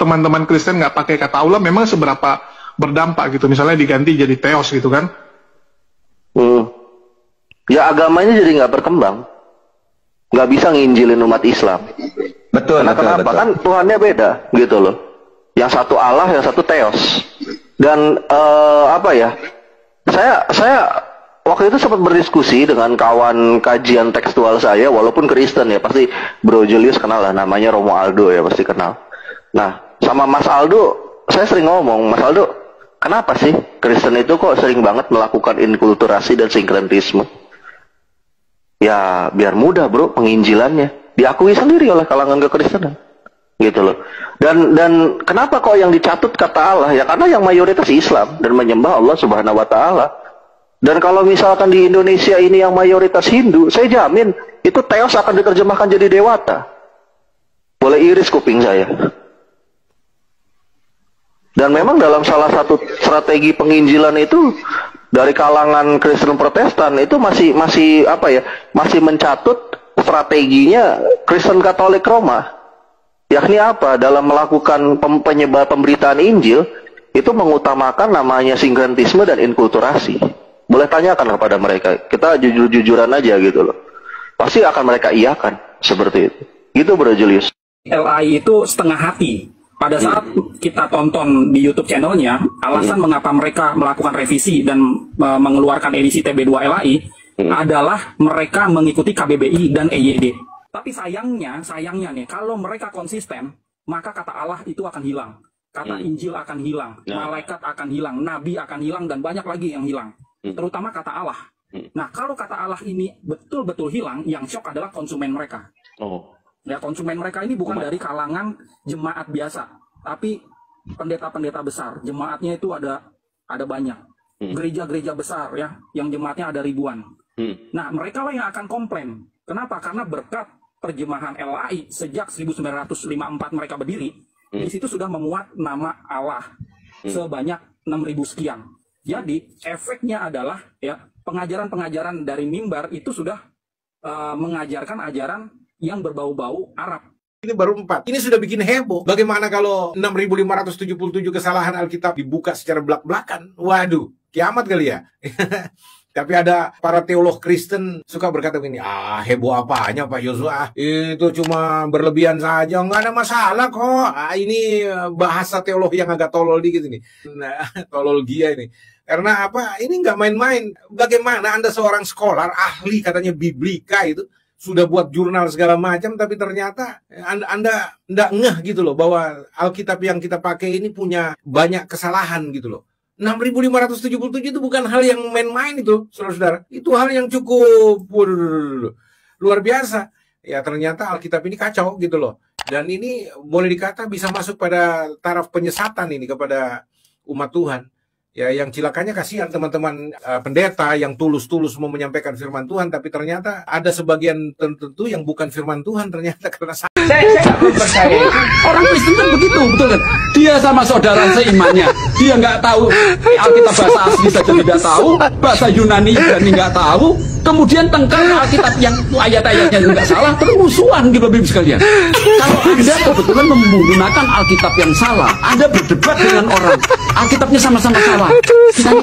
teman-teman Kristen nggak pakai kata Allah, memang seberapa berdampak gitu? Misalnya diganti jadi theos gitu kan? Ya agamanya jadi nggak berkembang, nggak bisa nginjilin umat Islam. Betul. Karena kenapa? Betul. Kan Tuhannya beda gitu loh. Yang satu Allah, yang satu theos. Dan saya waktu itu sempat berdiskusi dengan kawan kajian tekstual saya, walaupun Kristen ya, pasti Bro Julius kenal lah, namanya Romo Aldo ya, pasti kenal. Nah, sama Mas Aldo, saya sering ngomong, Mas Aldo, kenapa sih Kristen itu kok sering banget melakukan inkulturasi dan sinkretisme? Ya, biar mudah bro penginjilannya. Diakui sendiri oleh kalangan kekristenan. Gitu loh. Dan kenapa kok yang dicatut kata Allah? Ya karena yang mayoritas Islam dan menyembah Allah Subhanahu wa taala. Dan kalau misalkan di Indonesia ini yang mayoritas Hindu, saya jamin itu theos akan diterjemahkan jadi dewata. Boleh iris kuping saya. Dan memang dalam salah satu strategi penginjilan itu dari kalangan Kristen Protestan itu masih mencatut strateginya Kristen Katolik Roma. Yakni apa? Dalam melakukan pemberitaan Injil itu mengutamakan namanya sinkretisme dan inkulturasi. Boleh tanyakan kepada mereka. Kita jujur-jujuran aja gitu loh. Pasti akan mereka iyakan seperti itu. Gitu Bro Julius. LAI itu setengah hati. Pada saat kita tonton di YouTube channelnya, alasan mengapa mereka melakukan revisi dan mengeluarkan edisi TB2 LAI adalah mereka mengikuti KBBI dan EYD. Tapi sayangnya nih, kalau mereka konsisten, maka kata Allah itu akan hilang. Kata Injil akan hilang, malaikat akan hilang, nabi akan hilang, dan banyak lagi yang hilang. Terutama kata Allah. Nah, kalau kata Allah ini betul-betul hilang, yang shock adalah konsumen mereka. Ya, konsumen mereka ini bukan dari kalangan jemaat biasa, tapi pendeta-pendeta besar. Jemaatnya itu ada banyak. Gereja-gereja besar ya, yang jemaatnya ada ribuan. Nah, mereka lah yang akan komplain. Kenapa? Karena berkat terjemahan LAI sejak 1954 mereka berdiri, di situ sudah memuat nama Allah sebanyak 6.000 sekian. Jadi, efeknya adalah ya pengajaran-pengajaran dari mimbar itu sudah mengajarkan ajaran yang berbau-bau Arab. Ini baru 4. Ini sudah bikin heboh. Bagaimana kalau 6.577 kesalahan Alkitab dibuka secara belak-belakan? Waduh, kiamat kali ya. Tapi ada para teolog Kristen suka berkata begini, heboh apanya Pak Yosua? Itu cuma berlebihan saja, nggak ada masalah kok. Ini bahasa teolog yang agak tolol dikit ini. Nah, tolol gia ini. Karena apa? Ini nggak main-main. Bagaimana Anda seorang scholar, ahli katanya biblika itu, sudah buat jurnal segala macam, tapi ternyata Anda nggak ngeh gitu loh, bahwa Alkitab yang kita pakai ini punya banyak kesalahan gitu loh. 6.577 itu bukan hal yang main-main itu, saudara-saudara. Itu hal yang cukup luar biasa. Ya ternyata Alkitab ini kacau gitu loh. Dan ini boleh dikata bisa masuk pada taraf penyesatan ini kepada umat Tuhan. Ya, yang cilakanya kasihan teman-teman pendeta yang tulus-tulus mau menyampaikan firman Tuhan, tapi ternyata ada sebagian tertentu yang bukan firman Tuhan ternyata karena saya nggak percaya. Orang Kristen kan begitu, betul kan? Dia sama saudara seimannya, dia nggak tahu Alkitab bahasa asli saja tidak tahu, bahasa Yunani dan nggak tahu, kemudian tengkar Alkitab yang ayat-ayatnya juga salah, terus musuhan gitu Bapak sekalian. Kalau Anda kebetulan menggunakan Alkitab yang salah, Anda berdebat dengan orang, Alkitabnya sama-sama salah. Kita